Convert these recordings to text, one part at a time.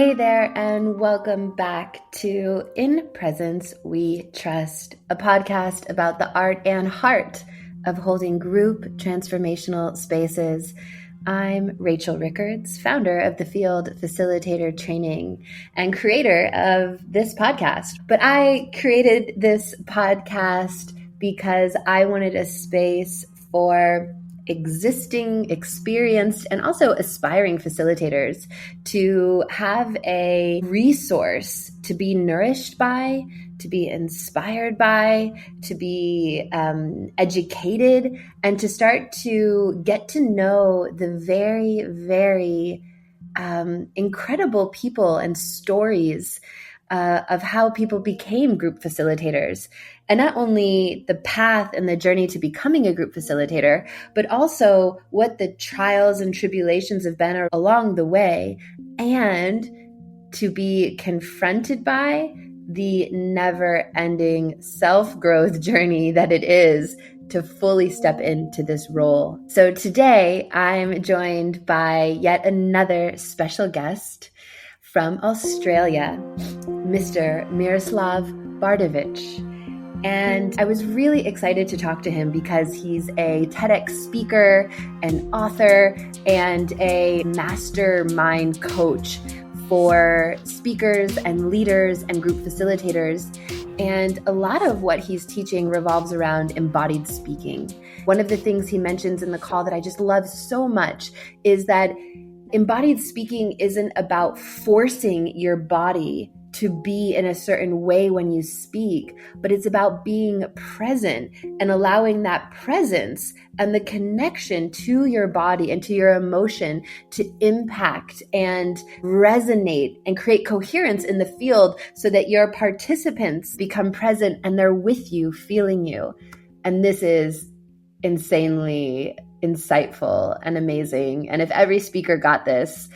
Hey there, and welcome back to In Presence We Trust, a podcast about the art and heart of holding group transformational spaces. I'm Rachel Rickards, founder of the Field Facilitator Training and creator of this podcast. But I created this podcast because I wanted a space for existing, experienced, and also aspiring facilitators to have a resource to be nourished by, to be inspired by, to be educated, and to start to get to know the very, very incredible people and stories of how people became group facilitators. And not only the path and the journey to becoming a group facilitator, but also what the trials and tribulations have been along the way, and to be confronted by the never-ending self-growth journey that it is to fully step into this role. So today I'm joined by yet another special guest from Australia, Mr. Miroslav Bardovic. And I was really excited to talk to him because he's a TEDx speaker, an author, and a mastermind coach for speakers and leaders and group facilitators. And a lot of what he's teaching revolves around embodied speaking. One of the things he mentions in the call that I just love so much is that embodied speaking isn't about forcing your body to be in a certain way when you speak, but it's about being present and allowing that presence and the connection to your body and to your emotion to impact and resonate and create coherence in the field so that your participants become present and they're with you, feeling you. And this is insanely insightful and amazing. And if every speaker got this,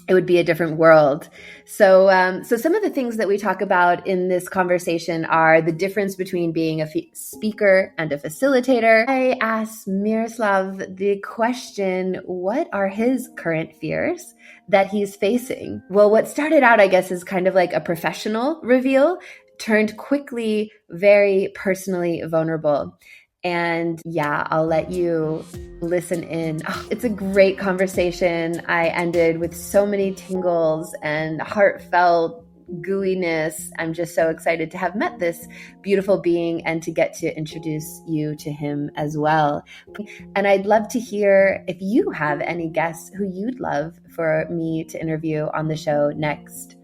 it would be a different world. So some of the things that we talk about in this conversation are the difference between being a speaker and a facilitator. I asked Miroslav the question, what are his current fears that he's facing? Well, what started out, I guess, is kind of like a professional reveal, turned quickly very personally vulnerable. And yeah, I'll let you listen in. Oh, it's a great conversation. I ended with so many tingles and heartfelt gooiness. I'm just so excited to have met this beautiful being and to get to introduce you to him as well. And I'd love to hear if you have any guests who you'd love for me to interview on the show next.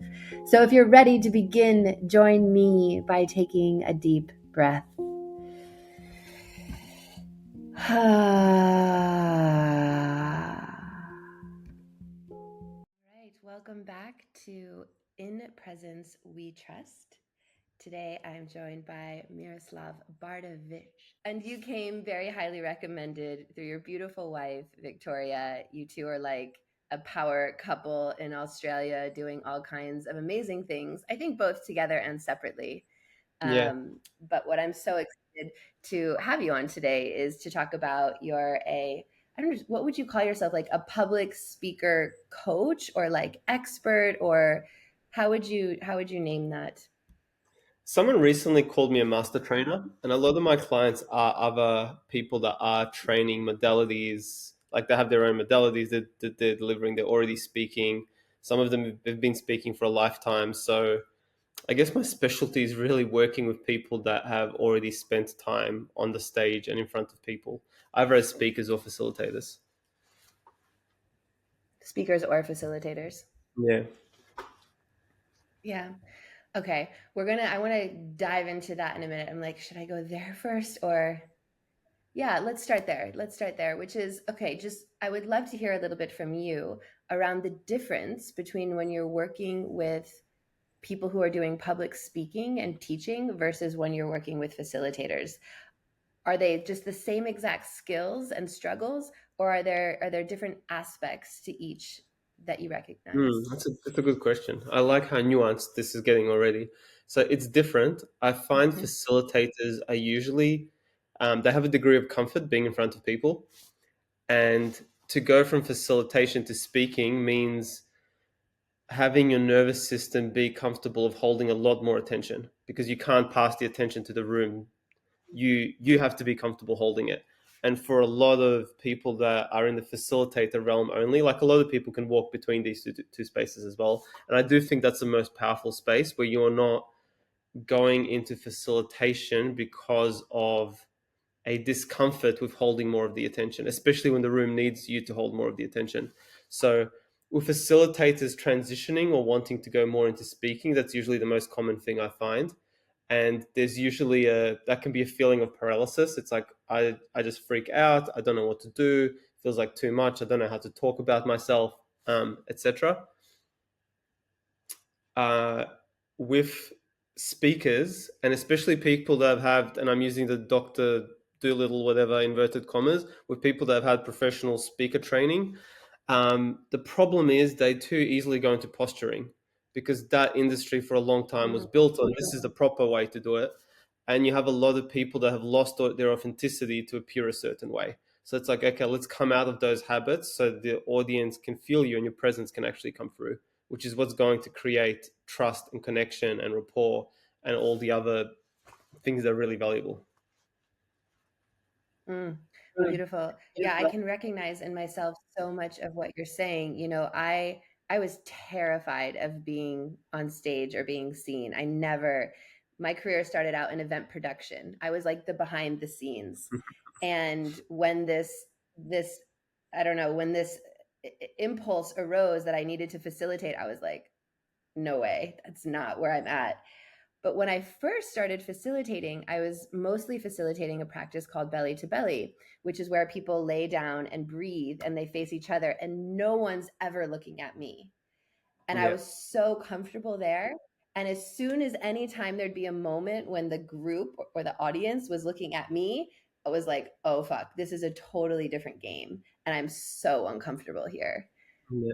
So if you're ready to begin, join me by taking a deep breath. All right, welcome back to In Presence We Trust. Today I'm joined by Miroslav Bardovic, and you came very highly recommended through your beautiful wife, Victoria. You two are like a power couple in Australia doing all kinds of amazing things, I think both together and separately. But what I'm so excited to have you on today is to talk about I don't know, what would you call yourself? Like a public speaker coach or like expert, or how would you name that? Someone recently called me a master trainer, and a lot of my clients are other people that are training modalities, like they have their own modalities that they're delivering, they're already speaking. Some of them have been speaking for a lifetime. So I guess my specialty is really working with people that have already spent time on the stage and in front of people, either as speakers or facilitators. Speakers or facilitators? Yeah. Yeah. Okay. I want to dive into that in a minute. I'm like, should I go there first or? Yeah, let's start there, which is, okay, I would love to hear a little bit from you around the difference between when you're working with people who are doing public speaking and teaching versus when you're working with facilitators. Are they just the same exact skills and struggles, or are there different aspects to each that you recognize? That's a good question. I like how nuanced this is getting already. So it's different. I find Mhm. facilitators are usually, they have a degree of comfort being in front of people. And to go from facilitation to speaking means having your nervous system be comfortable of holding a lot more attention, because you can't pass the attention to the room. You have to be comfortable holding it. And for a lot of people that are in the facilitator realm only, like a lot of people can walk between these two spaces as well. And I do think that's the most powerful space, where you're not going into facilitation because of a discomfort with holding more of the attention, especially when the room needs you to hold more of the attention. So, with facilitators transitioning or wanting to go more into speaking, that's usually the most common thing I find. And there's usually that can be a feeling of paralysis. It's like, I just freak out. I don't know what to do. It feels like too much. I don't know how to talk about myself, etc. uh, with speakers, and especially people that have had, and I'm using the Dr. Doolittle, whatever, inverted commas, with people that have had professional speaker training, the problem is they too easily go into posturing, because that industry for a long time was Mm, built on this is the proper way to do it. And you have a lot of people that have lost their authenticity to appear a certain way. So it's like, okay, let's come out of those habits so the audience can feel you and your presence can actually come through, which is what's going to create trust and connection and rapport and all the other things that are really valuable. mm. Beautiful. Yeah, I can recognize in myself so much of what you're saying. I was terrified of being on stage or being seen. My career started out in event production. I was like the behind the scenes. And when this I don't know, when this impulse arose that I needed to facilitate, I was like, no way, that's not where I'm at. But when I first started facilitating, I was mostly facilitating a practice called belly to belly, which is where people lay down and breathe and they face each other and no one's ever looking at me. And I Yeah. was so comfortable there. And as soon as any time there'd be a moment when the group or the audience was looking at me, I was like, oh, fuck, this is a totally different game. And I'm so uncomfortable here. Yeah.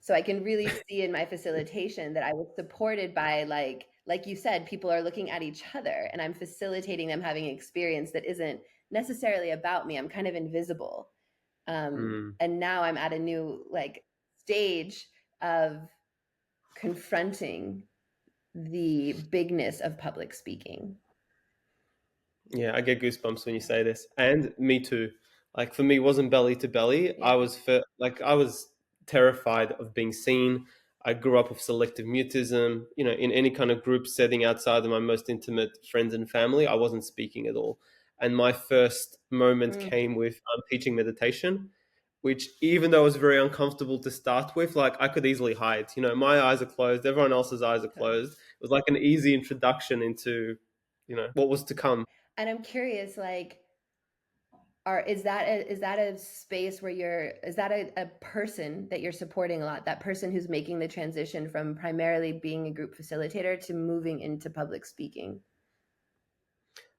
So I can really see in my facilitation that I was supported by like you said, people are looking at each other and I'm facilitating them having an experience that isn't necessarily about me. I'm kind of invisible. Mm. And now I'm at a new like stage of confronting the bigness of public speaking. Yeah, I get goosebumps when you say this, and me too. Like for me, it wasn't belly to belly. Yeah. I was terrified of being seen. I grew up with selective mutism. You know, in any kind of group setting outside of my most intimate friends and family, I wasn't speaking at all. And my first moment Mm, came with teaching meditation, which even though it was very uncomfortable to start with, like I could easily hide. You know, my eyes are closed, everyone else's eyes are totally. closed. It was like an easy introduction into, what was to come. And I'm curious, like, is that a space where is that a person that you're supporting a lot, that person who's making the transition from primarily being a group facilitator to moving into public speaking?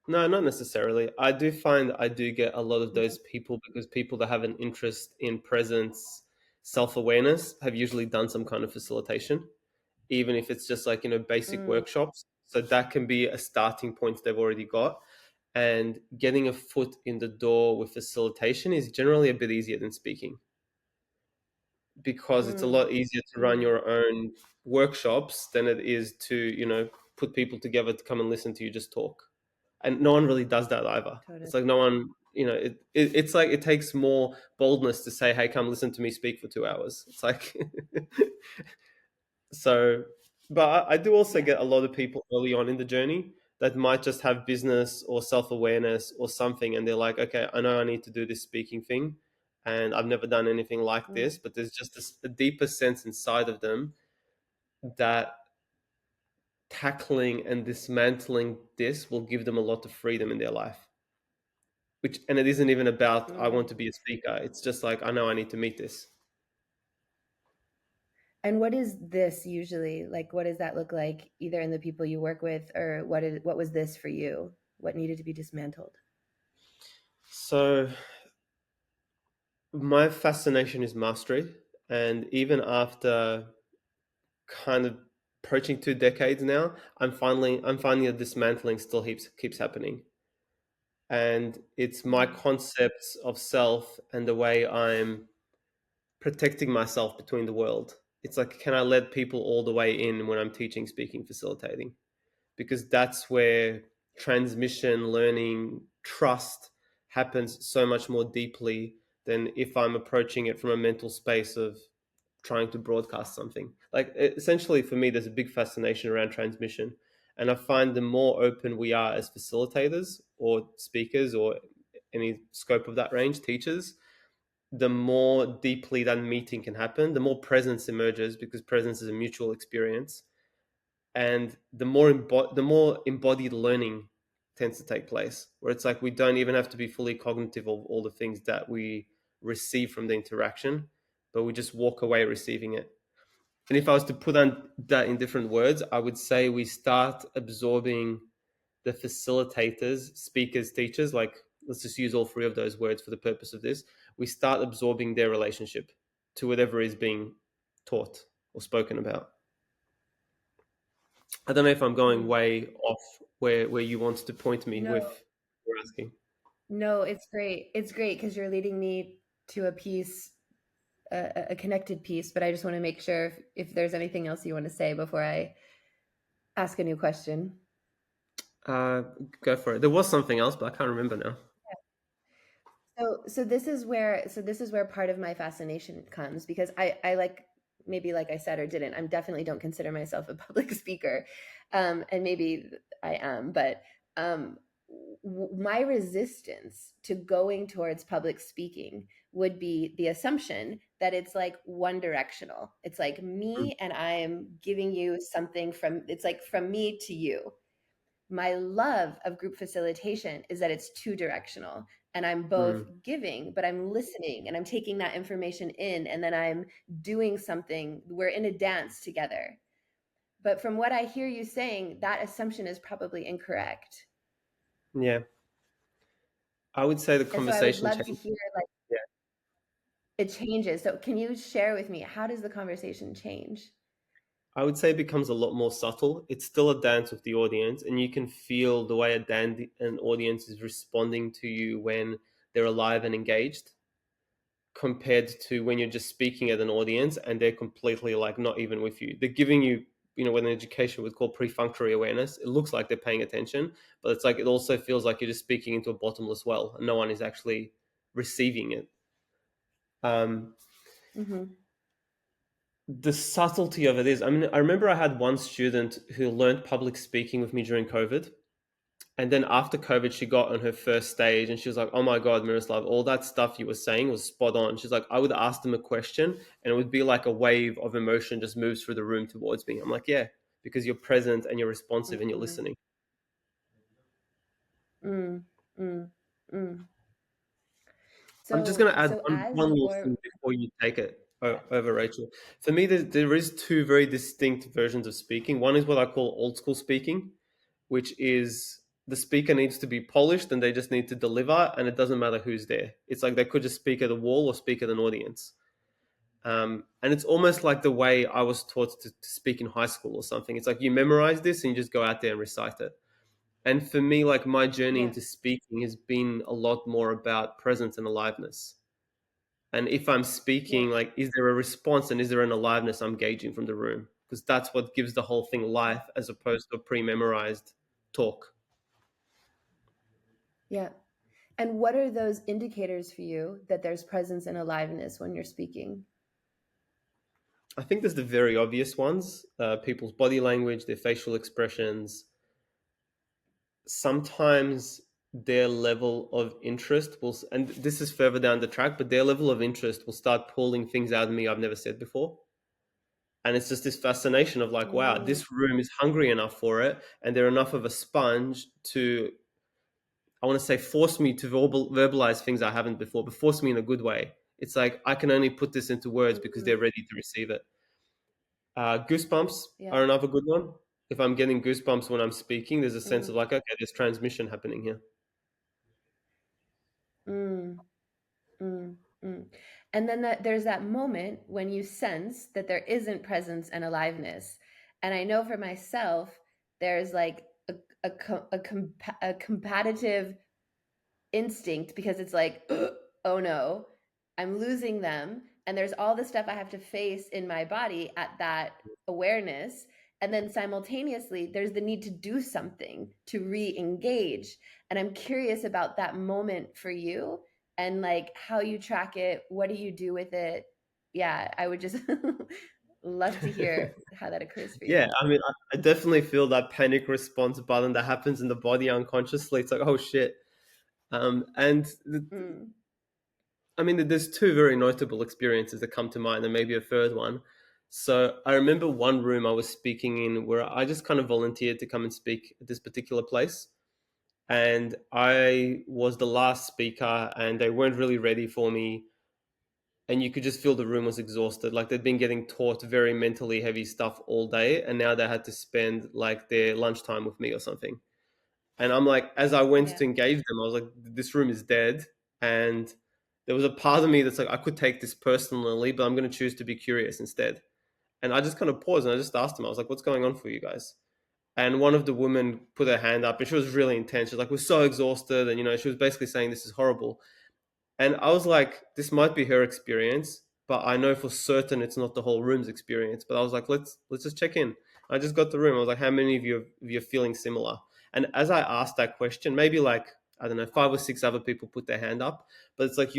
No, not necessarily. I do find I do get a lot of Okay. those people, because people that have an interest in presence, self awareness, have usually done some kind of facilitation, even if it's just like, basic Mm, workshops. So that can be a starting point they've already got. And getting a foot in the door with facilitation is generally a bit easier than speaking, because it's a mm, lot easier to run mm, your own workshops than it is to, put people together to come and listen to you just talk. And no one really does that either. totally. It's like no one, it's like it takes more boldness to say, "Hey, come listen to me speak for 2 hours." It's like so. But I do also Yeah. get a lot of people early on in the journey that might just have business or self awareness or something, and they're like, "Okay, I know I need to do this speaking thing, and I've never done anything like Mm, this." But there's just a deeper sense inside of them that tackling and dismantling this will give them a lot of freedom in their life. Which, and it isn't even about I want mm. to be a speaker. It's just like I know I need to meet this. And what is this usually like? What does that look like, either in the people you work with, or what was this for you? What needed to be dismantled? So my fascination is mastery, and even after kind of approaching 2 decades now, I'm finding that dismantling still keeps happening, and it's my Mm, concepts of self and the way I'm protecting myself between the world. It's like, can I let people all the way in when I'm teaching, speaking, facilitating? Because that's where transmission, learning, trust happens so much more deeply than if I'm approaching it from a mental space of trying to broadcast something. Like, essentially, for me, there's a big fascination around transmission. And I find the more open we are as facilitators or speakers or any scope of that range, teachers, the more deeply that meeting can happen, the more presence emerges, because presence is a mutual experience, and the more embodied learning tends to take place, where it's like we don't even have to be fully cognitive of all the things that we receive from the interaction, but we just walk away receiving it. And if I was to put on that in different words, I would say we start absorbing the facilitators, speakers, teachers, like, let's just use all three of those words for the purpose of this. We start absorbing their relationship to whatever is being taught or spoken about. I don't know if I'm going Mm. way off where you wanted to point me No, with your asking. no, it's great. It's great because you're leading me to a piece, a connected piece. But I just want to make sure if there's anything else you want to say before I ask a new question. Uh, Go for it. There was something else, but I can't remember now. So this is where part of my fascination comes, because I like, maybe like I said or didn't, I'm definitely don't consider myself a public speaker, and maybe I am, but um, my resistance to going towards public speaking would be the assumption that it's like one directional. It's like Mm, me and I am giving you something from, it's like from me to you. My love of group facilitation is that it's two directional, and I'm both mm. giving, but I'm listening and I'm taking that information in, and then I'm doing something. We're in a dance together. But from what I hear you saying, that assumption is probably incorrect. Yeah, I would say the And so I would conversation love to changed. hear, like, Yeah, it changes. So can you share with me, how does the conversation change? I would say it becomes a lot more subtle. It's still a dance with the audience, and you can feel the way an audience is responding to you when they're alive and engaged, compared to when you're just speaking at an audience and they're completely like not even with you. They're giving you, what in education would call perfunctory awareness. It looks like they're paying attention, but it's like it also feels like you're just speaking into a bottomless well and no one is actually receiving it. Um, Mm-hmm. the subtlety of it is, I mean, I remember I had one student who learned public speaking with me during COVID. And then after COVID, she got on her first stage and she was like, "Oh my God, Miroslav, all that stuff you were saying was spot on." She's like, "I would ask them a question and it would be like a wave of emotion just moves through the room towards me." I'm like, "Yeah, because you're present and you're responsive and you're Mm-hmm. listening." Mm, mm, mm. I'm just going So to add so one as more you're, thing before you take it yeah. over, Rachel. For me, there is two very distinct versions of speaking. One is what I call old school speaking, which is the speaker needs to be polished and they just need to deliver, and it doesn't matter who's there. It's like they could just speak at a wall or speak at an audience. And it's almost like the way I was taught to speak in high school or something. It's like you memorize this and you just go out there and recite it. And for me, like my journey Yeah, into speaking has been a lot more about presence and aliveness. And if I'm yeah, speaking, like, is there a response and is there an aliveness I'm gauging from the room? Because that's what gives the whole thing yeah, life as opposed to a pre memorized talk. yeah. And what are those indicators for you that there's presence and aliveness when you're speaking? I think there's the very obvious ones, people's body language, their facial expressions. Sometimes their level of interest will, and this is further down the track, but their level of interest will start pulling things out of me I've never said before. And it's just this fascination of like, wow, Mm, this room is hungry enough for it. And they're enough of a sponge to, I want to say, force me to verbalize things I haven't before, but force me in a good way. It's like I can only put this into words because mm, they're ready to receive it. Goosebumps yeah. are another good one. If I'm getting goosebumps when I'm speaking, there's a sense of Mm, like, okay, there's transmission happening here. mm, mm, mm. And then there's that moment when you sense that there isn't presence and aliveness. And I know for myself, there's like a competitive instinct, because it's like, oh no, I'm losing them. and there's all the stuff I have to face in my body at that awareness. And then simultaneously, there's the need to do something to re-engage. And I'm curious about that moment for you and like how you track it. What do you do with it? Yeah, I would just love to hear how that occurs for Yeah, you. I mean, I definitely feel that panic response button that happens in the body unconsciously. It's like, oh shit. And Mm, I mean, there's two very notable experiences that come to mind, and maybe a third one. So I remember one room I was speaking in where I just kind of volunteered to come and speak at this particular place. And I was the last speaker, and they weren't really ready for me. And you could just feel the room was exhausted. Like they'd been getting taught very mentally heavy stuff all day, and now they had to spend like their lunchtime with me or something. And I'm like, as I went yeah. to engage them, I was like, this room is dead. And there was a part of me that's like, I could take this personally, but I'm going to choose to be curious instead. And I just kind of paused and I just asked them, I was like, what's going on for you guys? And one of the women put her hand up and she was really intense. She was like, we're so exhausted. And, she was basically saying this is horrible. And I was like, this might be her experience, but I know for certain it's not the whole room's experience. But I was like, let's just check in. I just got the room. I was like, how many of you are feeling similar? And as I asked that question, maybe like I don't know, 5 or 6 other people put their hand up, but it's like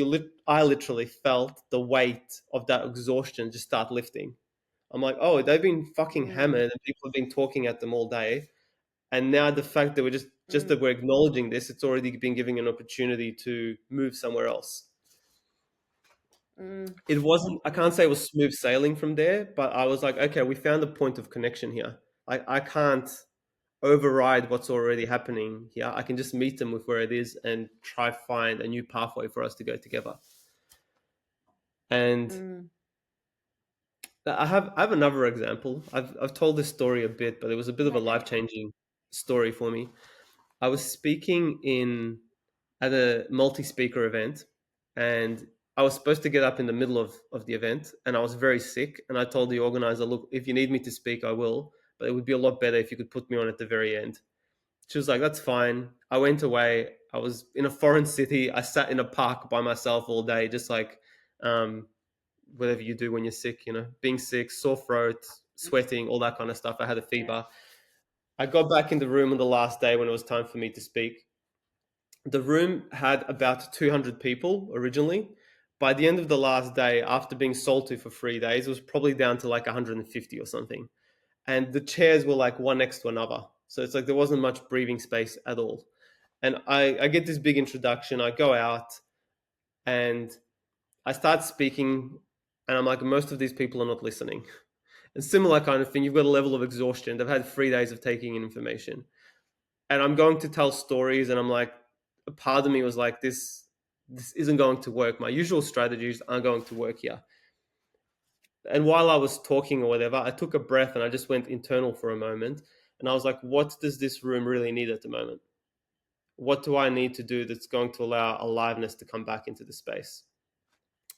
I literally felt the weight of that exhaustion just start lifting. I'm like, oh, they've been fucking Mm, hammered, and people have been talking at them all day, and now the fact that we're just that mm, we're acknowledging this, it's already been giving an opportunity to move somewhere else. mm, It wasn't, I can't mm, say it was smooth sailing from there, but I was like, okay, we found a point of connection here. I can't override what's already happening here. I can just meet them with where it is and try find a new pathway for us to go together. And mm. I have another example. I've told this story a bit, but it was a bit of a life Okay. changing story for me. I was speaking in at a multi-speaker event, and I was supposed to get up in the middle of the event, and I was very sick, and I told the organizer, look, if you need me to speak, I will, but it would be a lot better if you could put me on at the very end. She was like, that's fine. I went away. I was in a foreign city. I sat in a park by myself all day, just like um, whatever you do when you're sick, being sick, sore throat, sweating, all that kind of stuff. I had a Yeah. fever. I got back in the room on the last day when it was time for me to speak. The room had about 200 people originally. By the end of the last day, after being salty for 3 days, it was probably down to like 150 or something. And the chairs were like one next to another. So it's like there wasn't much breathing space at all. And I get this big introduction. I go out and I start speaking, and I'm like, most of these people are not listening. And similar kind of thing, you've got a level of exhaustion. They've had 3 days of taking in information. And I'm going to tell stories, and I'm like, a part of me was like, this isn't going to work. My usual strategies aren't going to work here. And while I was talking or whatever, I took a breath and I just went internal for a moment. And I was like, what does this room really need at the moment? What do I need to do that's going to allow aliveness to come back into the space?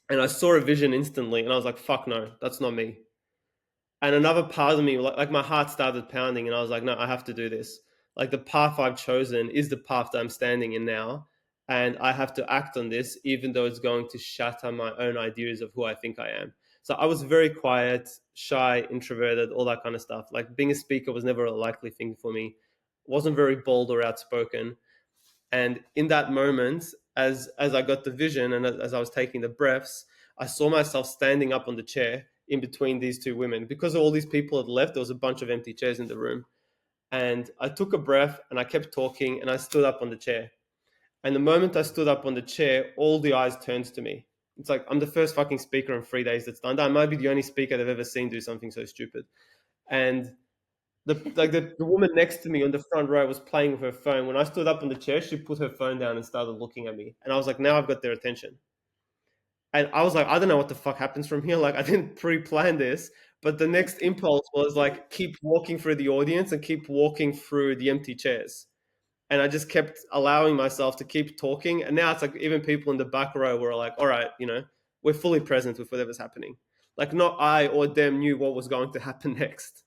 And I saw a vision instantly, and I was like, fuck no, that's not me. And another part of me, like my heart started pounding, and I was like, no, I have to do this. Like the path I've chosen is the path that I'm standing in now, and I have to act on this, even though it's going to shatter my own ideas of who I think I am. So I was very quiet, shy, introverted, all that kind of stuff. Like being a speaker was never a likely thing for me. Wasn't very bold or outspoken. And in that moment, as I got the vision and as I was taking the breaths, I saw myself standing up on the chair in between these two women. Because all these people had left, there was a bunch of empty chairs in the room. And I took a breath and I kept talking and I stood up on the chair. And the moment I stood up on the chair, all the eyes turned to me. It's like I'm the first fucking speaker in 3 days that's done that. I might be the only speaker they've ever seen do something so stupid. And the woman next to me on the front row was playing with her phone. When I stood up on the chair, she put her phone down and started looking at me. And I was like, now I've got their attention. And I was like, I don't know what the fuck happens from here. Like I didn't pre-plan this. But the next impulse was like keep walking through the audience and keep walking through the empty chairs. And I just kept allowing myself to keep talking. And now it's like even people in the back row were like, all right, we're fully present with whatever's happening. Like not I or them knew what was going to happen next.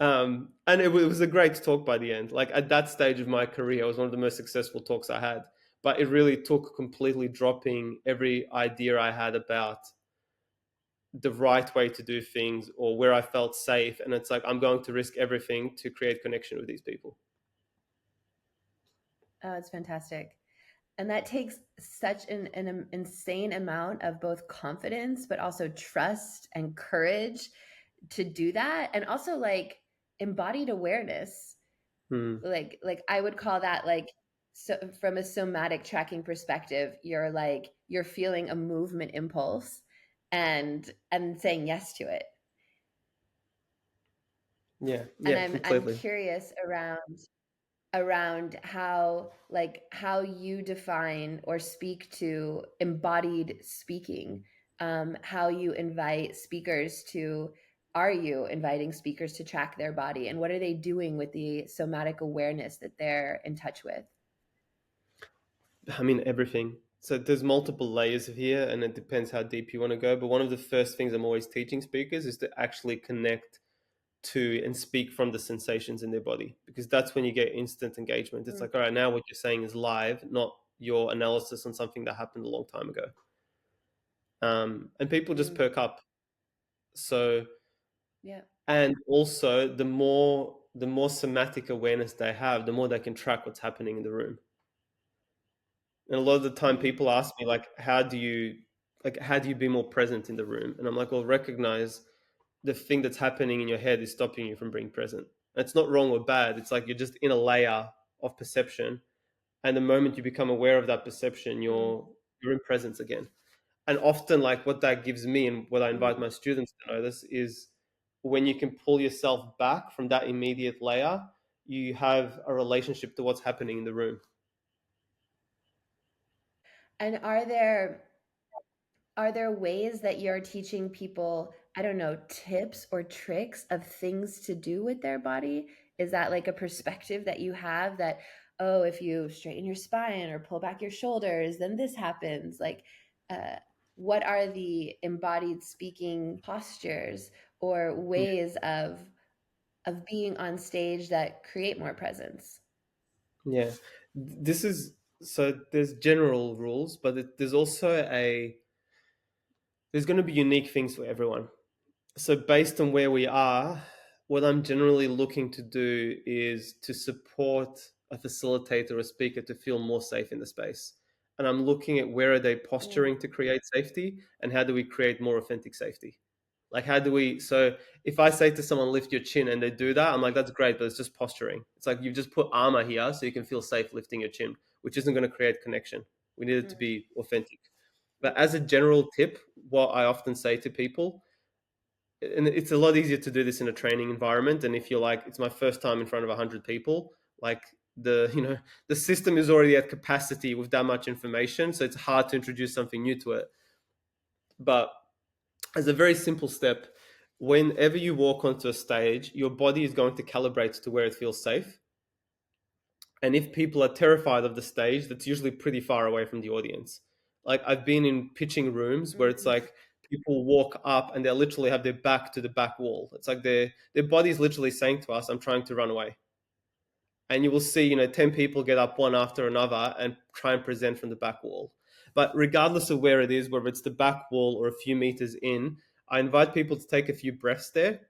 And it was a great talk by the end. Like at that stage of my career, it was one of the most successful talks I had. But it really took completely dropping every idea I had about the right way to do things or where I felt safe. And it's like, I'm going to risk everything to create connection with these people. Oh, it's fantastic. And that takes such an insane amount of both confidence, but also trust and courage to do that. And also like embodied awareness. Hmm. Like I would call that like, so from a somatic tracking perspective, you're feeling a movement impulse and saying yes to it. Yeah, And yeah, I'm completely. curious around how you define or speak to embodied speaking, how you invite speakers to are you inviting speakers to track their body, and what are they doing with the somatic awareness that they're in touch with? I mean, everything. So there's multiple layers of here, and it depends how deep you want to go. But one of the first things I'm always teaching speakers is to actually connect to and speak from the sensations in their body, because that's when you get instant engagement. It's Mm, like, all right, now what you're saying is live, not your analysis on something that happened a long time ago. And people just mm, perk up. So, yeah. and also the more somatic awareness they have, the more they can track what's happening in the room. And a lot of the time Mm, people ask me like, how do you be more present in the room? And I'm like, well, recognize the thing that's happening in your head is stopping you from being present. And it's not wrong or bad. It's like you're just in a layer of perception. And the moment you become aware of that perception, mm, you're in presence again. And often, like, what that gives me and what I invite mm. my students to notice is when you can pull yourself back from that immediate layer, you have a relationship to what's happening in the room. And are there ways that you're teaching people, I don't know, tips or tricks of things to do with their body? Is that like a perspective that you have that, oh, if you straighten your spine or pull back your shoulders, then this happens? Like, uh, what are the embodied speaking postures or ways of being on stage that create more presence? Yeah, this is so. There's general rules, but there's also there's going to be unique things for everyone. So based on where we are, what I'm generally looking to do is to support a facilitator or speaker to feel more safe in the space. And I'm looking at where are they Mm, posturing to create safety and how do we create more authentic safety? Like how do we so if I say to someone lift your chin and they do that, I'm like, that's great, but it's just posturing. It's like you've just put armor here so you can feel safe lifting your chin, which isn't going to create connection. We need it to mm, be authentic. But mm, as a general tip, what I often say to people, and it's a lot easier to do this in a training environment. And if you're like, it's my first time in front of 100 people, like the system is already at capacity with that much information, so it's hard to introduce something new to it. But as a very simple step, whenever you walk onto a stage, your body is going to calibrate to where it feels safe. And if people are terrified of the stage, that's usually pretty far away from the audience. Like I've been in pitching rooms where it's mm, like people walk up and they literally have their back to the back wall. It's like their body's literally saying to us, "I'm trying to run away." And you will see, 10 people get up one after another and try and present from the back wall. But regardless of where it is, whether it's the back wall or a few meters in, I invite people to take a few breaths there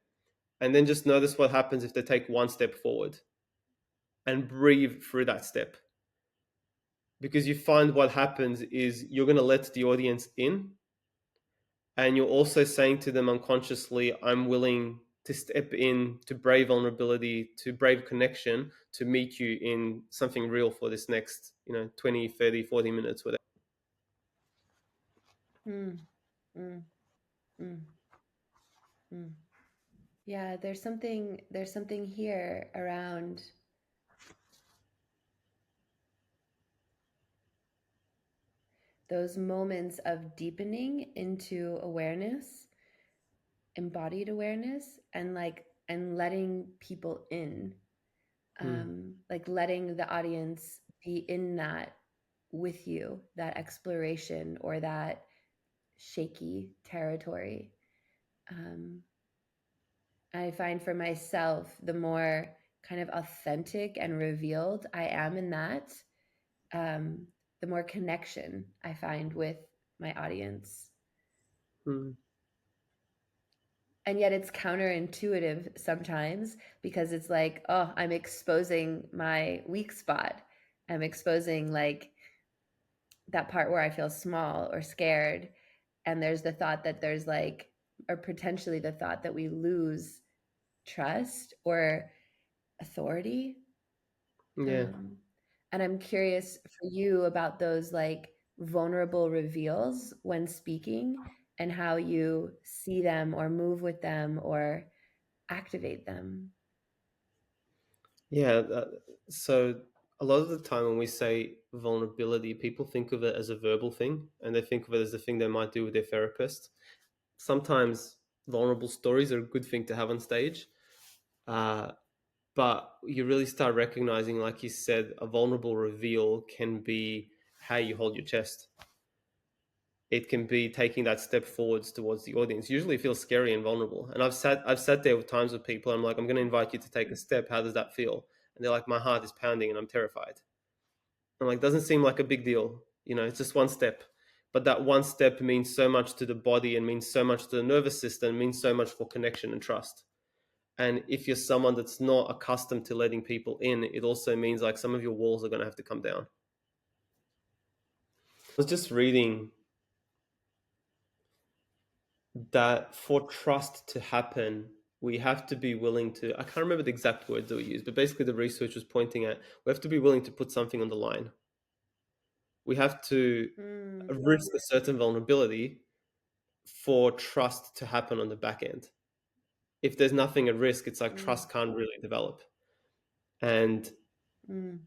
and then just notice what happens if they take one step forward and breathe through that step, because you find what happens is you're going to let the audience in and you're also saying to them unconsciously, I'm willing to step in to brave vulnerability, to brave connection, to meet you in something real for this next 20, 30, 40 minutes, whatever. mm, mm, mm, mm. Yeah, there's something here around those moments of deepening into awareness, embodied awareness, and letting people in, Hmm. like letting the audience be in that with you, that exploration or that shaky territory. Um, I find for myself, the more kind of authentic and revealed I am in that, um, the more connection I find with my audience. Mm. And yet it's counterintuitive sometimes, because it's like, oh, I'm exposing my weak spot. I'm exposing like that part where I feel small or scared. And there's the thought that there's like, or potentially the thought that we lose trust or authority. Yeah. Um, and I'm curious for you about those like vulnerable reveals when speaking, and how you see them or move with them or activate them. Yeah. So a lot of the time when we say vulnerability, people think of it as a verbal thing, and they think of it as the thing they might do with their therapist. Sometimes vulnerable stories are a good thing to have on stage. Uh, but you really start recognizing, like you said, a vulnerable reveal can be how you hold your chest. It can be taking that step forwards towards the audience. Usually it feels scary and vulnerable. And I've sat there with times with people. I'm like, I'm going to invite you to take a step. How does that feel? And they're like, my heart is pounding and I'm terrified. I'm like, doesn't seem like a big deal. It's just one step. But that one step means so much to the body and means so much to the nervous system, means so much for connection and trust. And if you're someone that's not accustomed to letting people in, it also means like some of your walls are going to have to come down. I was just reading that for trust to happen, we have to be willing to, I can't remember the exact words that we used, but basically the research was pointing at, we have to be willing to put something on the line. We have to Mm, risk a certain vulnerability for trust to happen on the back end. If there's nothing at risk, it's like mm, trust can't really develop. And mm.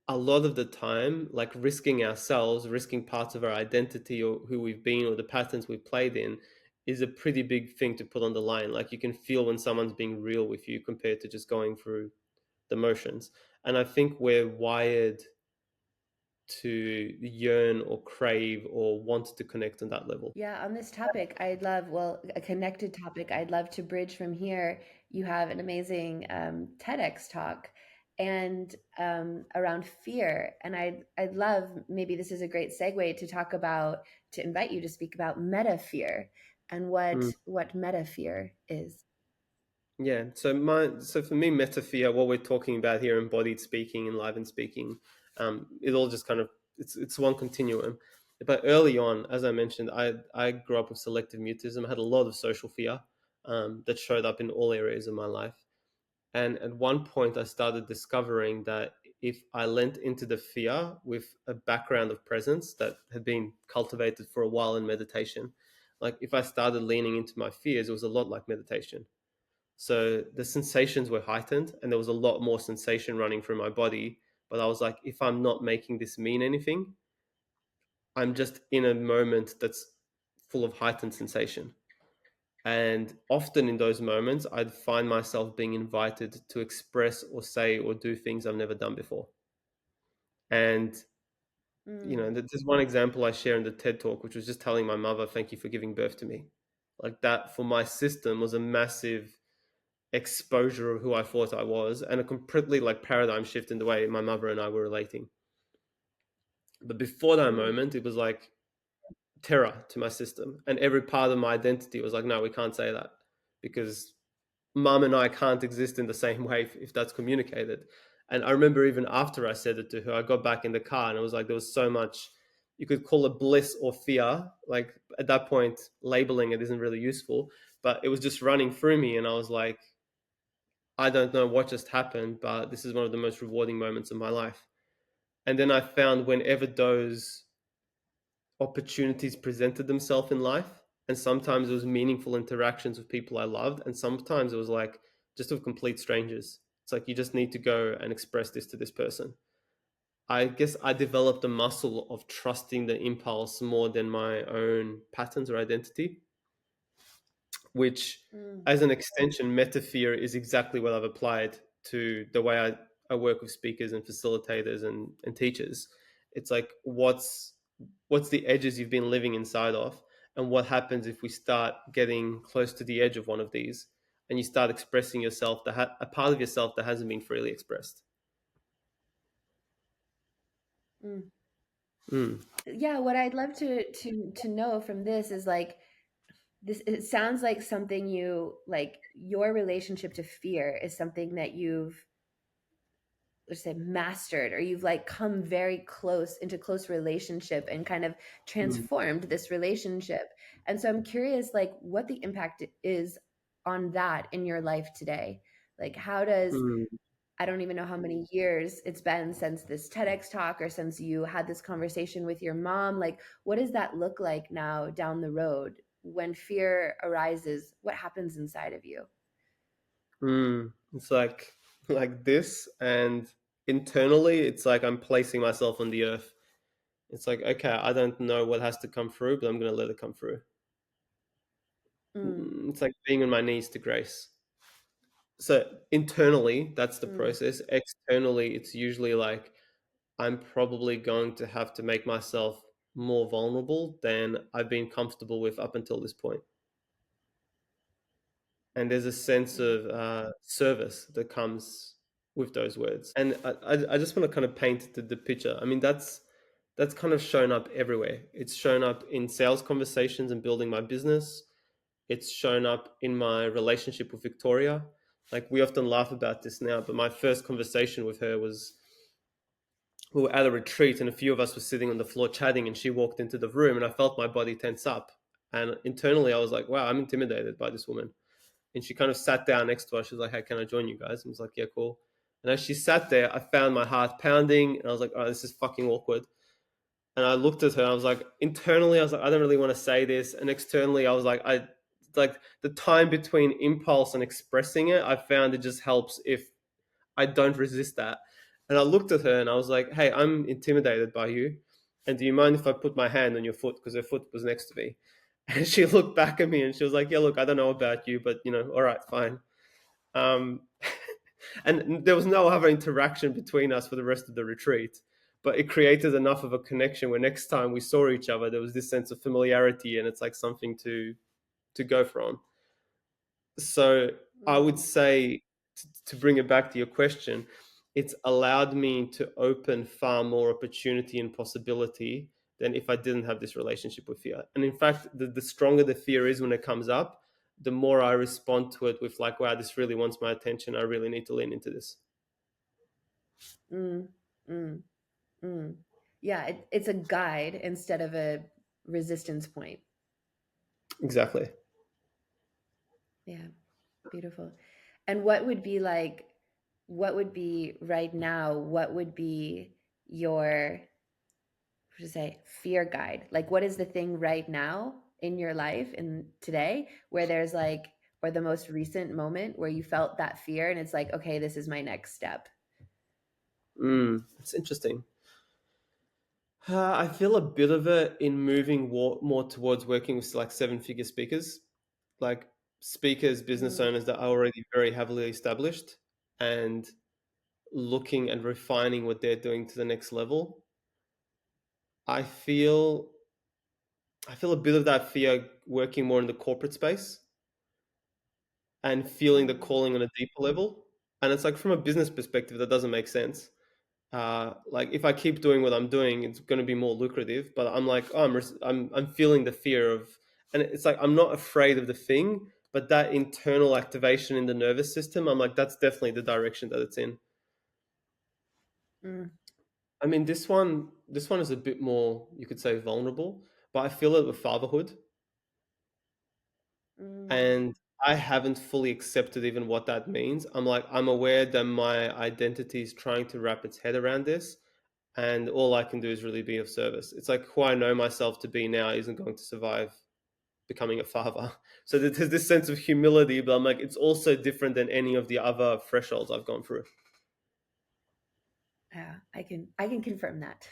a lot of the time, like risking ourselves, risking parts of our identity or who we've been or the patterns we've played in is a pretty big thing to put on the line. Like you can feel when someone's being real with you compared to just going through the motions. And I think we're wired to yearn or crave or want to connect on that level. Yeah, on this topic, I'd love, well, a connected topic, I'd love to bridge from here. You have an amazing TEDx talk and around fear. And I'd love, maybe this is a great segue to talk about, to invite you to speak about meta fear and Mm. what meta fear is. Yeah. So for me, metaphor, what we're talking about here, embodied speaking, enlivened speaking, it all just kind of it's one continuum. But early on, as I mentioned, I grew up with selective mutism. I had a lot of social fear that showed up in all areas of my life. And at one point, I started discovering that if I lent into the fear with a background of presence that had been cultivated for a while in meditation, like if I started leaning into my fears, it was a lot like meditation. So the sensations were heightened and there was a lot more sensation running through my body. But I was like, if I'm not making this mean anything, I'm just in a moment that's full of heightened sensation. And often in those moments, I'd find myself being invited to express or say or do things I've never done before. And, Mm, there's one example I share in the TED talk, which was just telling my mother, thank you for giving birth to me. Like that for my system was a massive exposure of who I thought I was and a completely like paradigm shift in the way my mother and I were relating. But before that mm, moment, it was like terror to my system. And every part of my identity was like, no, we can't say that because mom and I can't exist in the same way if that's communicated. And I remember even after I said it to her, I got back in the car and it was like there was so much you could call it bliss or fear. Like at that point, labeling it isn't really useful, but it was just running through me. And I was like, I don't know what just happened, but this is one of the most rewarding moments of my life. And then I found whenever those opportunities presented themselves in life, and sometimes it was meaningful interactions with people I loved, and sometimes it was like just with complete strangers. It's like you just need to go and express this to this person. I guess I developed a muscle of trusting the impulse more than my own patterns or identity, which mm, as an extension, metafear is exactly what I've applied to the way I work with speakers and facilitators and teachers. It's like what's the edges you've been living inside of, and what happens if we start getting close to the edge of one of these, and you start expressing yourself, a part of yourself that hasn't been freely expressed. mm. Mm, Yeah, what I'd love to know from this is like this, it sounds like something you like, your relationship to fear is something that you've, let's say, mastered, or you've like come very close into close relationship and kind of mm, transformed this relationship. And so I'm curious like what the impact is on that in your life today. Like how does, mm, I don't even know how many years it's been since this TEDx talk or since you had this conversation with your mom. Like, what does that look like now down the road when fear arises? What happens inside of you? It's like this, and internally, it's like I'm placing myself on the earth. It's like, okay, I don't know what has to come through, but I'm going to let it come through. Mm, It's like being on my knees to grace. So internally, that's the mm, process. Externally, it's usually like I'm probably going to have to make myself more vulnerable than I've been comfortable with up until this point. And there's a sense mm, of service that comes with those words. And I just want to kind of paint the picture. I mean, that's kind of shown up everywhere. It's shown up in sales conversations and building my business. It's shown up in my relationship with Victoria. Like we often laugh about this now, but my first conversation with her was we were at a retreat and a few of us were sitting on the floor chatting, and she walked into the room and I felt my body tense up. And internally I was like, wow, I'm intimidated by this woman. And she kind of sat down next to us. She was like, hey, can I join you guys? I was like, yeah, cool. And as she sat there, I found my heart pounding and I was like, oh, this is fucking awkward. And I looked at her and I was like, internally, I was like, I don't really want to say this. And externally, I was like, I like the time between impulse and expressing it, I found it just helps if I don't resist that. And I looked at her and I was like, hey, I'm intimidated by you. And do you mind if I put my hand on your foot? Because her foot was next to me. And she looked back at me and she was like, yeah, look, I don't know about you, but all right, fine. Um, and there was no other interaction between us for the rest of the retreat, but it created enough of a connection where next time we saw each other, there was this sense of familiarity and it's like something to go from. So I would mm, say, to bring it back to your question, it's allowed me to open far more opportunity and possibility than if I didn't have this relationship with fear. And in fact, the stronger the fear is when it comes up, the more I respond to it with like, wow, this really wants my attention. I really need to lean into this. mm, mm, mm. Yeah, it's a guide instead of a resistance point. Exactly. Yeah, beautiful. And what would be like, what would be right now, what would be your, what to say, fear guide? Like, what is the thing right now in your life and today where there's like, or the most recent moment where you felt that fear and it's like, okay, this is my next step? It's interesting. I feel a bit of it in moving more towards working with like seven-figure speakers, like speakers, business Mm, owners that are already very heavily established, and looking and refining what they're doing to the next level. I feel I feel a bit of that fear working more in the corporate space and feeling the mm, calling on a deeper level. And it's like from a business perspective, that doesn't make sense. Like if I keep doing what I'm doing, it's going to be more lucrative. But I'm like, oh, I'm feeling the fear of, and it's like I'm not afraid of the thing, but that internal activation in the nervous system, I'm like, that's definitely the direction that it's in. mm, I mean, this one is a bit more, you could say, vulnerable, but I feel it with fatherhood, mm, and I haven't fully accepted even what that means. I'm like, I'm aware that my identity is trying to wrap its head around this, and all I can do is really be of service. It's like who I know myself to be now isn't going to survive becoming a father. So there's this sense of humility, but I'm like, it's also different than any of the other thresholds I've gone through. yeah, I can confirm that.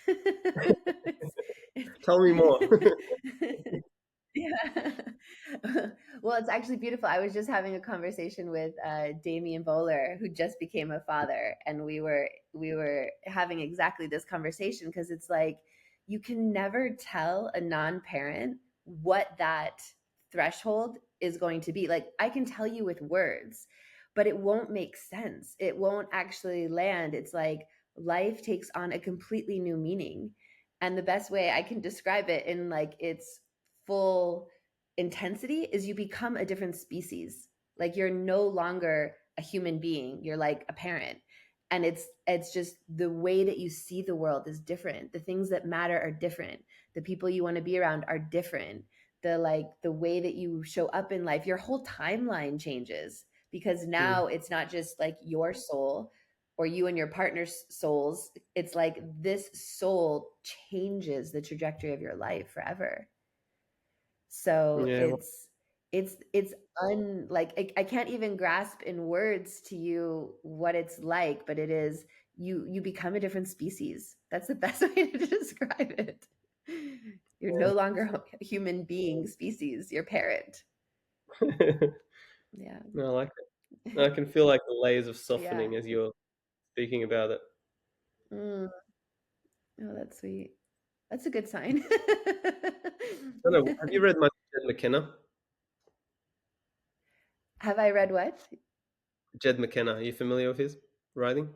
Tell me more. Yeah. Well, it's actually beautiful. I was just having a conversation with Damian Bowler, who just became a father, and we were having exactly this conversation because it's like you can never tell a non-parent what that threshold is going to be. Like I can tell you with words, but it won't make sense. It won't actually land. It's like life takes on a completely new meaning. And the best way I can describe it in like its full intensity is you become a different species. Like you're no longer a human being, you're like a parent. And it's just the way that you see the world is different. The things that matter are different. The people you want to be around are different. The way that you show up in life, your whole timeline changes because Mm. now it's not just like your soul or you and your partner's souls. It's like this soul changes the trajectory of your life forever. So Yeah. Well, it's like I can't even grasp in words to you what it's like, but it is you become a different species. That's the best way to describe it. You're no longer a human being species, you're parent. Yeah. no, I like it. I can feel like the layers of Yeah. softening as you're speaking about it. Mm. Oh, that's sweet. That's a good sign. I don't know. Have you read much Jed McKenna? Have I read what? Jed McKenna. Are you familiar with his writing?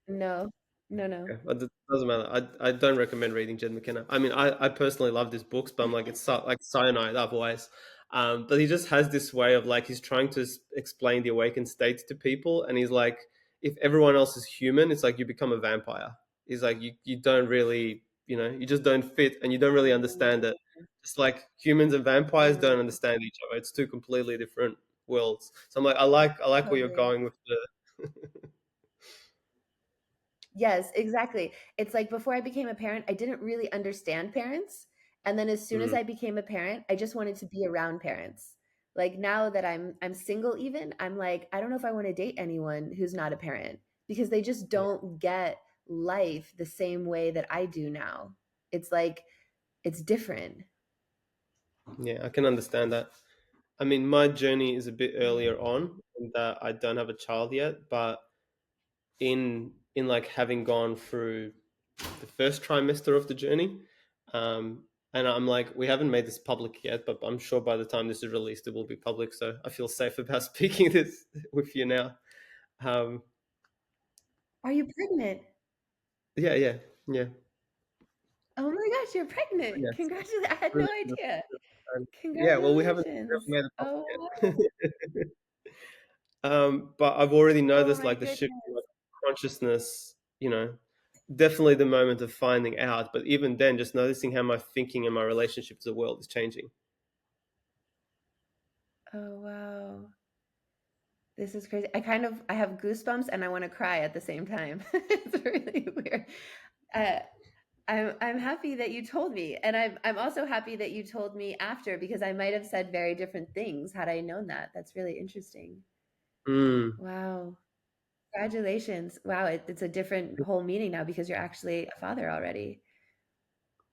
No. No, no. Okay. It doesn't matter. I don't recommend reading Jed McKenna. I mean, I personally love his books, but I'm like, it's like cyanide otherwise. But he just has this way of like, he's trying to explain the awakened states to people. And he's like, if everyone else is human, it's like you become a vampire. He's like, you don't really, you just don't fit and you don't really understand it. Just like humans and vampires don't Mm, understand each other. It's two completely different worlds. So I'm like, I like where you're totally. going with the. Yes, exactly. It's like before I became a parent, I didn't really understand parents. And then as soon as Mm, I became a parent, I just wanted to be around parents. Like now that I'm single even, I'm like, I don't know if I want to date anyone who's not a parent because they just yeah. don't get life the same way that I do now. It's like it's different. Yeah, I can understand that. I mean, my journey is a bit Yeah. earlier on in that I don't have a child yet, but in like having gone through the first trimester of the journey, and I'm like, we haven't made this public yet, but I'm sure by the time this is released, it will be public. So I feel safe about speaking this with you now. Um, Are you pregnant? yeah, yeah, yeah, Oh my gosh, you're pregnant. yes. Congratulations. I had no Really, idea. yeah, well, we haven't Congratulations. made it Oh, public wow. yet. But I've already Oh noticed my like the shift goodness. in like, consciousness, definitely the moment of finding out. But even then, just noticing how my thinking and my relationship to the world is changing. Oh, wow. This is crazy. I have goosebumps and I want to cry at the same time. It's really weird. Uh, I'm happy that you told me, and I'm also happy that you told me after because I might have said very different things had I known that. That's really interesting. Mm. Wow. Congratulations. Wow, it's a different whole meaning now because you're actually a father already.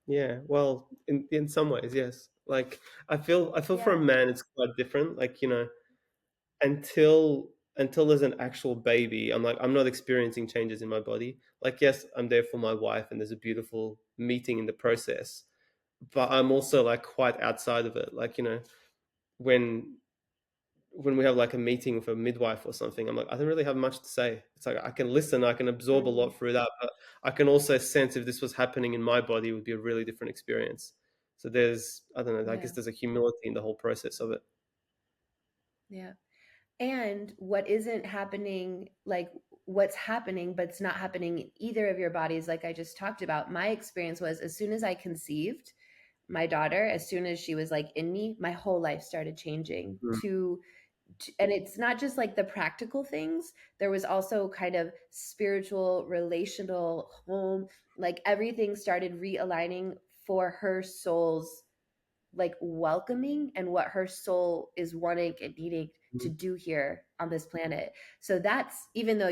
Yeah, well, in some ways, yes. Like I feel for a Yeah. man, it's quite different. Like until there's an actual baby, I'm not experiencing changes in my body. Like yes, I'm there for my wife, and there's a beautiful meeting in the process. But I'm also like quite outside of it. Like when when we have like a meeting with a midwife or something, I'm like, I don't really have much to say. It's like I can listen, I can absorb a lot Mm, through that, but I can also sense if this was happening in my body, it would be a really different experience. So I don't know, I guess yeah. there's a humility in the whole process of it. Yeah. And what isn't happening, like what's happening, but it's not happening in either of your bodies, like I just talked about. My experience was as soon as I conceived my daughter, as soon as she was like in me, my whole life started changing Mm, and it's not just like the practical things. There was also kind of spiritual, relational, home, like everything started realigning for her soul's like welcoming and what her soul is wanting and needing to mm, do here on this planet. So that's even though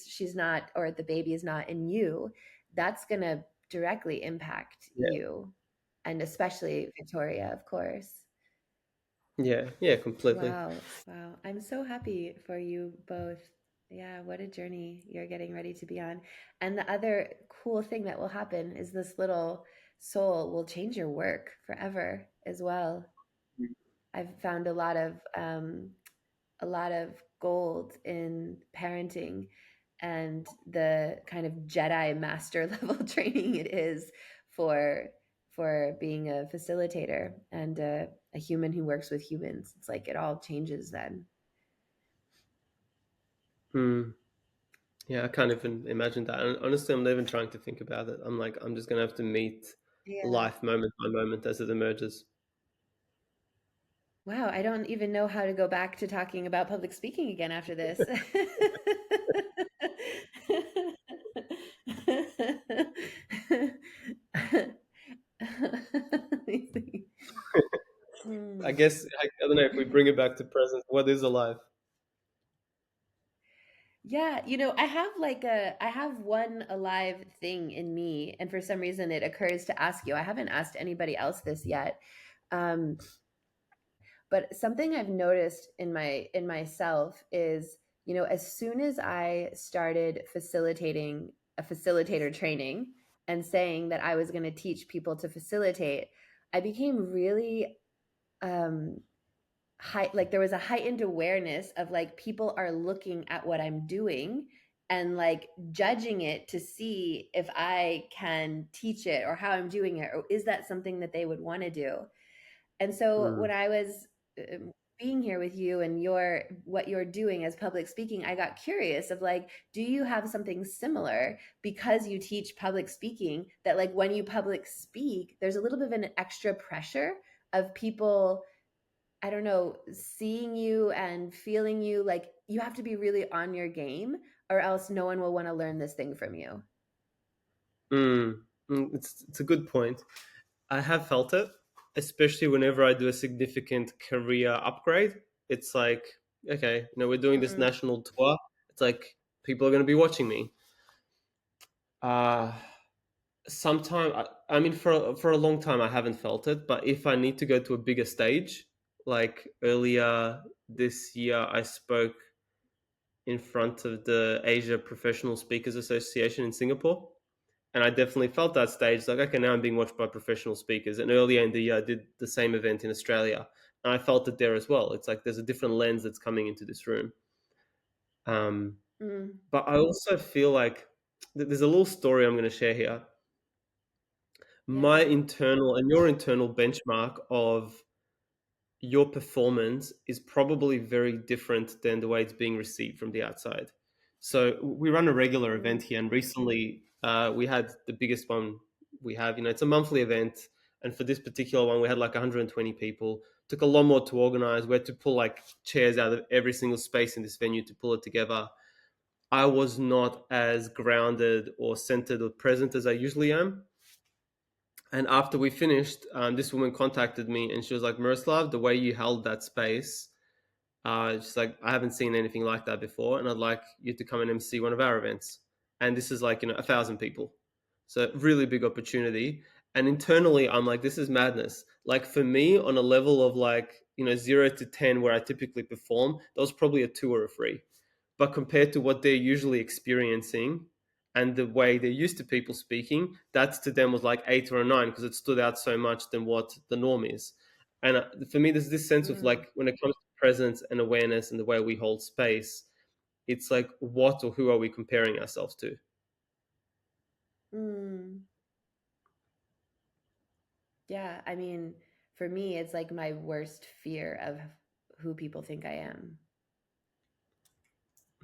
she's not or the baby is not in you, that's going to directly impact yeah, you and especially Victoria, of course. yeah, yeah, completely. Wow. Wow. I'm so happy for you both. Yeah, what a journey you're getting ready to be on. And the other cool thing that will happen is this little soul will change your work forever as well. I've found a lot of gold in parenting and the kind of Jedi master level training it is for being a facilitator and a human who works with humans. It's like it all changes then. Mm. Yeah, I can't even imagine that. And honestly, I'm not even trying to think about it. I'm like, I'm just gonna have to meet Yeah. life moment by moment as it emerges. Wow, I don't even know how to go back to talking about public speaking again after this. Let me see. I Hmm. guess I don't know if we bring it back to present. What is alive? Yeah, I have one alive thing in me, and for some reason it occurs to ask you. I haven't asked anybody else this yet. Um, but something I've noticed in myself is, as soon as I started facilitating a facilitator training and saying that I was going to teach people to facilitate, I became really um like there was a heightened awareness of like people are looking at what I'm doing and like judging it to see if I can teach it or how I'm doing it, or is that something that they would want to do. And so when Mm. I was being here with you and what you're doing as public speaking, I got curious of like, do you have something similar because you teach public speaking, that like when you public speak, there's a little bit of an extra pressure of people, I don't know, seeing you and feeling you, like you have to be really on your game or else no one will want to learn this thing from you. It's a good point. I have felt it, especially whenever I do a significant career upgrade. It's like, okay, we're doing this Mm, national tour. It's like people are going to be watching me. Uh, Sometime, I mean, for a long time, I haven't felt it. But if I need to go to a bigger stage, like earlier this year, I spoke in front of the Asia Professional Speakers Association in Singapore. And I definitely felt that stage. It's like, okay, now I'm being watched by professional speakers. And earlier in the year, I did the same event in Australia. And I felt it there as well. It's like there's a different lens that's coming into this room. Um, mm, but I also feel like there's a little story I'm going to share here. My yeah. internal and your internal benchmark of your performance is probably very different than the way it's being received from the outside. So we run a regular event Mm, here, and recently we had the biggest one we have. It's a monthly event, and for this particular one, we had like 120 people. Took a lot more to organize. We had to pull like chairs out of every single space in this venue to pull it together. I was not as grounded or centered or present as I usually am. And after we finished, this woman contacted me and she was like, Miroslav, the way you held that space, she's like, I haven't seen anything like that before, and I'd like you to come and MC one of our events. And this is like 1,000 people, so really big opportunity. And internally, I'm like, this is madness. Like for me, on a level of like 0 to 10, where I typically perform, that was probably a 2 or a 3. But compared to what they're usually experiencing and the way they're used to people speaking, that to them was like 8 or a 9 because it stood out so much than what the norm is. And for me, there's this sense of mm, like when it comes to presence and awareness and the way we hold space, it's like what or who are we comparing ourselves to? mm. Yeah, I mean, for me, it's like my worst fear of who people think I am.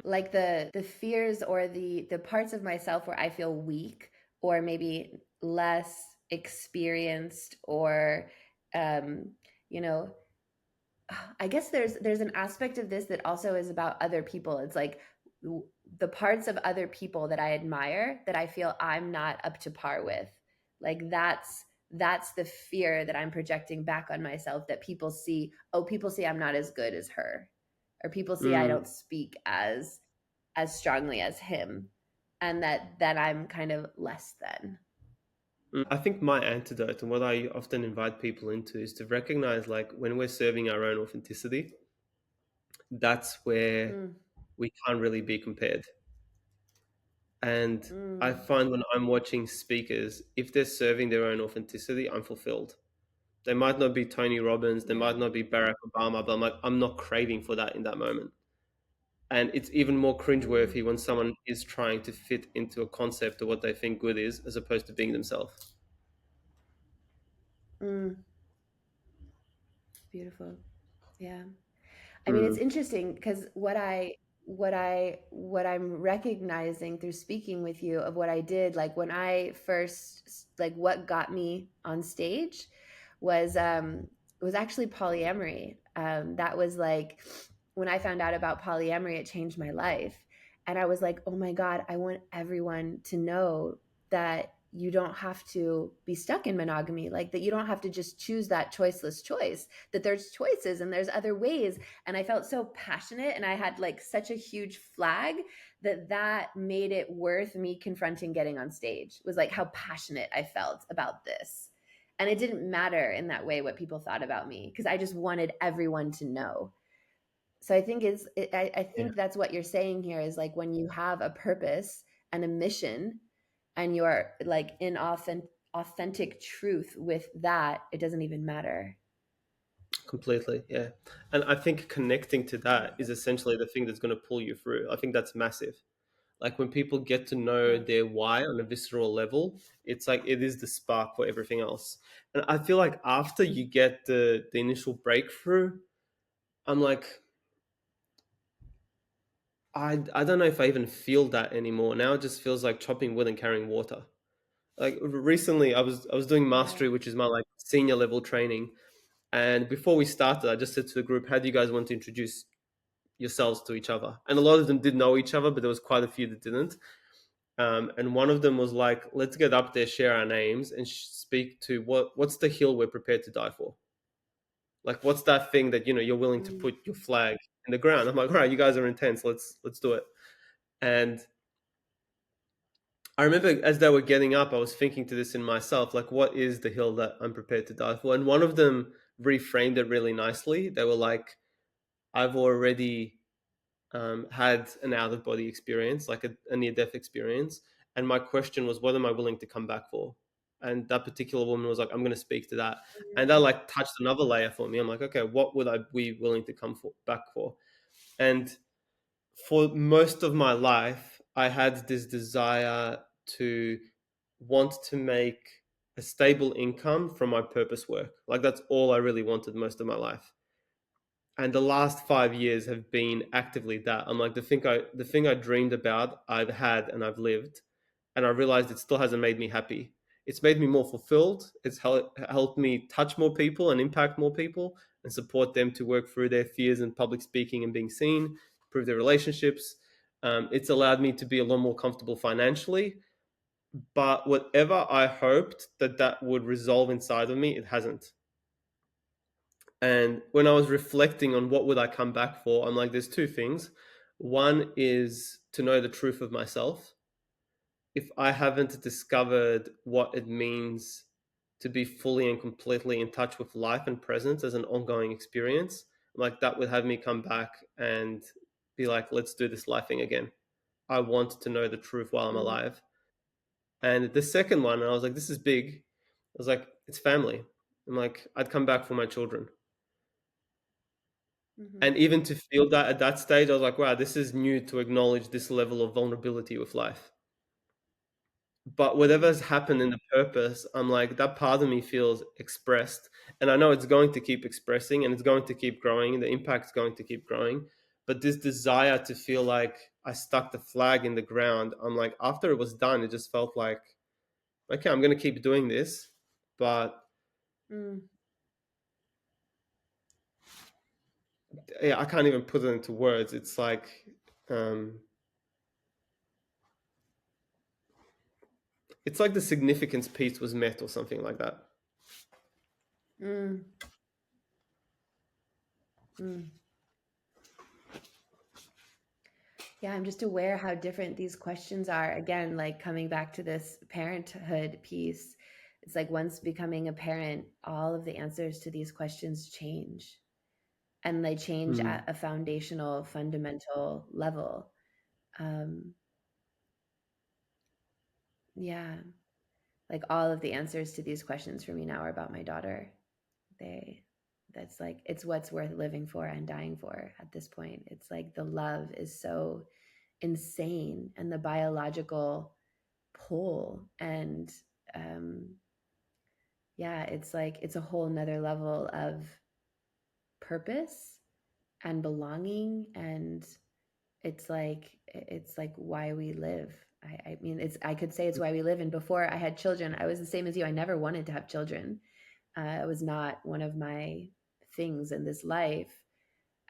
Like the fears or the parts of myself where I feel weak or maybe less experienced or um, you know, I guess there's an aspect of this that also is about other people. It's like the parts of other people that I admire that I feel I'm not up to par with. Like that's the fear that I'm projecting back on myself, that people see, oh, people see I'm not as good as her, or people see I Mm. don't speak as strongly as him, and that I'm kind of less than. I think my antidote and what I often invite people into is to recognize like when we're serving our own authenticity, that's where Mm, we can't really be compared. And I mm, find when I'm watching speakers, if they're serving their own authenticity, I'm fulfilled. They might not be Tony Robbins, they yeah. might not be Barack Obama, but I'm not craving for that in that moment. And it's even more Mm. cringeworthy when someone is trying to fit into a concept of what they think good is, as opposed to being themselves. Mm, beautiful. Yeah. I mean, it's Mm. interesting because what I'm recognizing through speaking with you of what I did, like when I first, like what got me on stage was actually polyamory. That was like when I found out about polyamory, it changed my life. And I was like, oh my God, I want everyone to know that you don't have to be stuck in monogamy, like that you don't have to just choose that choiceless choice, that there's choices and there's other ways. And I felt so passionate, and I had like such a huge flag that made it worth me confronting getting on stage, was like how passionate I felt about this. And it didn't matter in that way what people thought about me, because I just wanted everyone to know. So I think I Yeah, think that's what you're saying here, is like when you have a purpose and a mission and you're like in authentic truth with that, it doesn't even matter. completely. Yeah. And I think connecting to that is essentially the thing that's going to pull you through. I think that's massive. Like when people get to know Yeah. their why on a visceral level, it's like it is the spark for everything else. And I feel like after you get the initial breakthrough, I'm like, I don't know if I even feel that anymore. Now it just feels like chopping wood and carrying water. Like recently I was doing Yeah. mastery, which is my like senior level training. And before we started, I just said to the group, how do you guys want to introduce yourselves to each other? And a lot of them did know each other, but there was quite a few that didn't. And one of them was like, let's get up there, share our names, and speak to what's the hill we're prepared to die for. Like, what's that thing that you're willing to Mm, put your flag in the ground? I'm like, all right, you guys are intense. Let's do it. And I remember as they were getting up, I was thinking to this in myself, like, what is the hill that I'm prepared to die for? And one of them reframed it really nicely. They were like, I've already had an out of body experience, like a near death experience. And my question was, what am I willing to come back for? And that particular woman was like, I'm going to speak to that. And that mm, like touched another layer for me. I'm like, okay, what would I be willing to come back for? And for most of my life, I had this desire to want to make a stable income from my purpose work. Like that's all I really wanted most of my life. And the last 5 years have been actively that. I'm like the thing I dreamed about, I've had and I've lived, and I realized it still hasn't made me happy. It's made me more fulfilled. It's helped me touch more people and impact more people and support them to work through their fears in public speaking and being seen, improve their relationships. It's allowed me to be a lot more comfortable financially. But whatever I hoped that would resolve inside of me, it hasn't. And when I was reflecting on what would I come back for, I'm like, there's two things. One is to know the truth of myself. If I haven't discovered what it means to be fully and completely in touch with life and presence as an ongoing experience, like that would have me come back and be like, let's do this life thing again. I want to know the truth while I'm mm, alive. And the second one, and I was like, this is big. I was like, it's family. I'm like, I'd come back for my children. mhm, And even to feel that at that stage, I was like, wow, this is new to acknowledge this level of vulnerability with life. But whatever's mm, happened in the purpose, I'm like, that part of me feels expressed. And I know it's going to keep expressing and it's going to keep growing. The impact's going to keep growing. But this desire to feel like I stuck the flag in the ground, I'm like, after it was done, it just felt like, okay, I'm going to keep doing this. But mm. yeah, I can't even put it into words. It's like, um, it's like the significance piece was met or something like that. Mm, mm. Yeah, I'm just aware how different these questions are. Again, like coming back to this parenthood piece, it's like once becoming a parent, all of the answers to these questions change, and they change Mm. at a foundational, fundamental level. Um, yeah, like all of the answers to these questions for me now are about my daughter. They, that's like, it's what's worth living for and dying for at this point. It's like the love is so insane, and the biological pull, and um yeah, it's like, it's a whole nother level of purpose and belonging. And it's like why we live. I mean, I could say it's why we live. And before I had children, I was the same as you. I never wanted to have children. It was not one of my things in this life.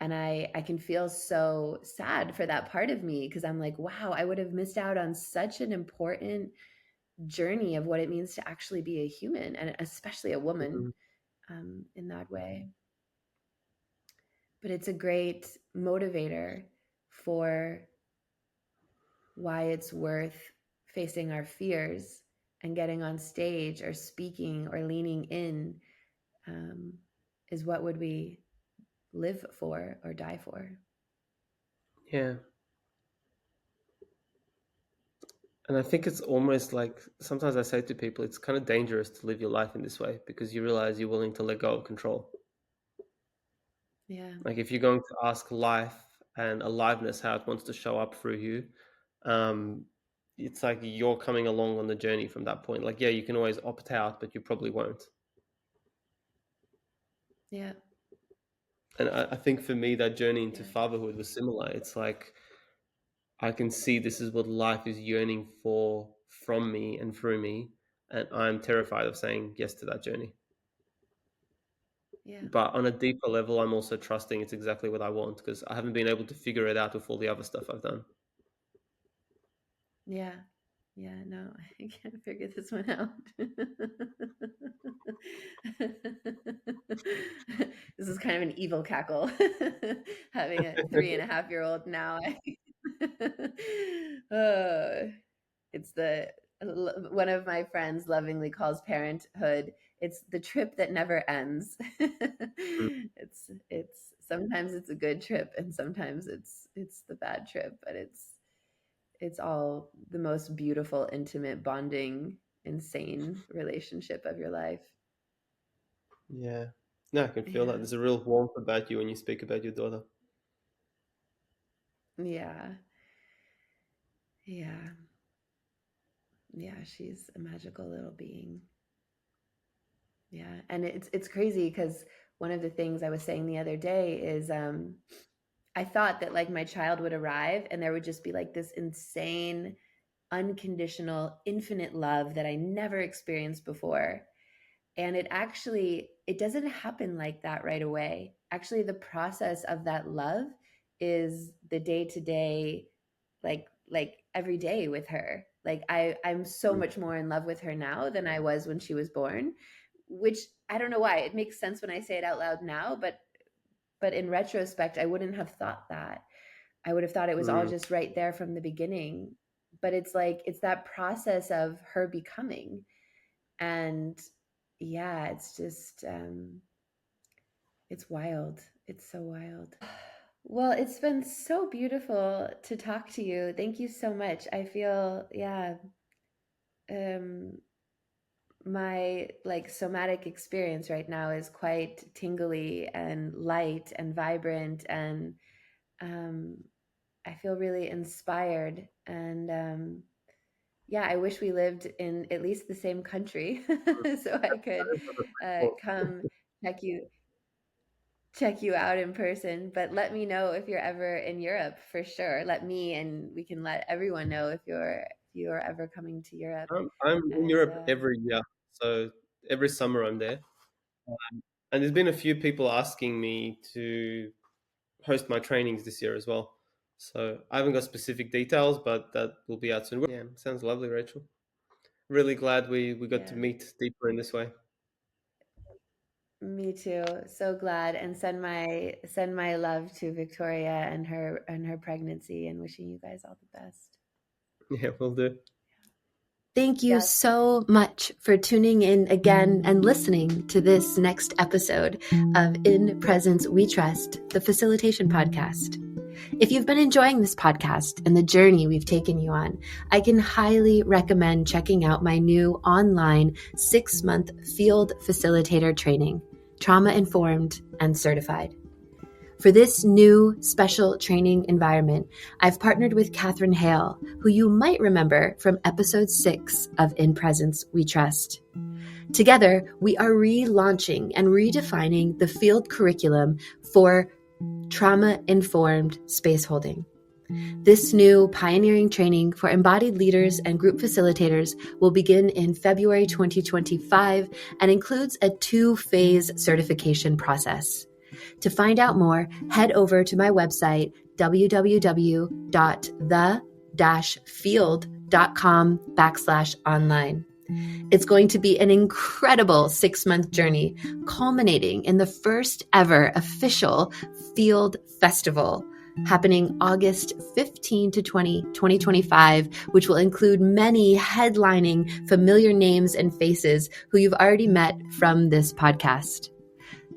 And I can feel so sad for that part of me, because I'm like, wow, I would have missed out on such an important journey of what it means to actually be a human, and especially a woman, in that way. But it's a great motivator for why it's worth facing our fears and getting on stage or speaking or leaning in, is what would we live for or die for? Yeah. And I think it's almost like, sometimes I say to people, it's kind of dangerous to live your life in this way, because you realize you're willing to let go of control. Yeah. Like if you're going to ask life and aliveness how it wants to show up through you, it's like you're coming along on the journey from that point. Like, yeah, you can always opt out, but you probably won't. Yeah. And I think for me, that journey into Yeah. fatherhood was similar. It's like, I can see this is what life is yearning for from me and through me. And I'm terrified of saying yes to that journey. Yeah. But on a deeper level, I'm also trusting it's exactly what I want, because I haven't been able to figure it out with all the other stuff I've done. Yeah. Yeah. No, I can't figure this one out. This is kind of an evil cackle, having a 3.5-year-old now. It's one of my friends lovingly calls parenthood, it's the trip that never ends. It's sometimes it's a good trip, and sometimes it's the bad trip, but it's all the most beautiful, intimate, bonding, insane relationship of your life. Yeah. No, I can feel that. Yeah. There's a real warmth about you when you speak about your daughter. Yeah. Yeah. Yeah. She's a magical little being. Yeah. And it's crazy, because one of the things I was saying the other day is, I thought that like my child would arrive and there would just be like this insane, unconditional, infinite love that I never experienced before. And it doesn't happen like that right away. Actually, the process of that love is the day to day, like every day with her. Like I'm so much more in love with her now than I was when she was born, which I don't know why. It makes sense when I say it out loud now, but in retrospect, I wouldn't have thought that. I would have thought it was all just right there from the beginning. But it's like, it's that process of her becoming. And yeah, it's just, it's wild. It's so wild. Well, it's been so beautiful to talk to you. Thank you so much. I feel, yeah, my like somatic experience right now is quite tingly and light and vibrant, and I feel really inspired. And yeah, I wish we lived in at least the same country so I could come check you out in person. But let me know if you're ever in Europe, for sure. Let me, and we can let everyone know if you're ever coming to Europe. I'm in And Europe every year, so every summer I'm there. And there's been a few people asking me to host my trainings this year as well. So I haven't got specific details, but that will be out soon. Yeah, sounds lovely, Rachel. Really glad we got to yeah, meet deeper in this way. me too. So glad. And send my love to Victoria and her pregnancy, and wishing you guys all the best. Yeah, we'll do. Thank you so much for tuning in again and listening to this next episode of In Presence We Trust, the Facilitation Podcast. If you've been enjoying this podcast and the journey we've taken you on, I can highly recommend checking out my new online 6-month field facilitator training, trauma-informed and certified. For this new special training environment, I've partnered with Catherine Hale, who you might remember from episode 6 of In Presence We Trust. Together, we are relaunching and redefining the field curriculum for trauma-informed space holding. This new pioneering training for embodied leaders and group facilitators will begin in February 2025 and includes a 2-phase certification process. To find out more, head over to my website, www.the-field.com/online. It's going to be an incredible 6-month journey, culminating in the first ever official Field Festival, happening August 15 to 20, 2025, which will include many headlining familiar names and faces who you've already met from this podcast.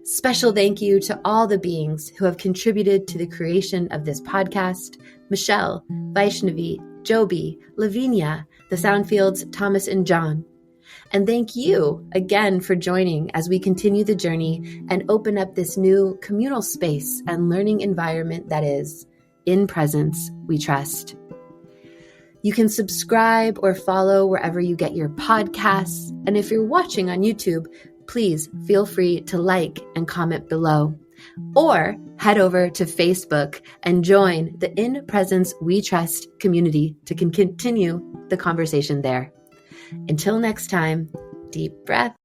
Special thank you to all the beings who have contributed to the creation of this podcast: Michelle, Vaishnavi, Joby, Lavinia, the Soundfields, Thomas and John. And thank you again for joining as we continue the journey and open up this new communal space and learning environment that is In Presence We Trust. You can subscribe or follow wherever you get your podcasts. And if you're watching on YouTube, please feel free to like and comment below. Or head over to Facebook and join the In Presence We Trust community to continue the conversation there. Until next time, deep breath.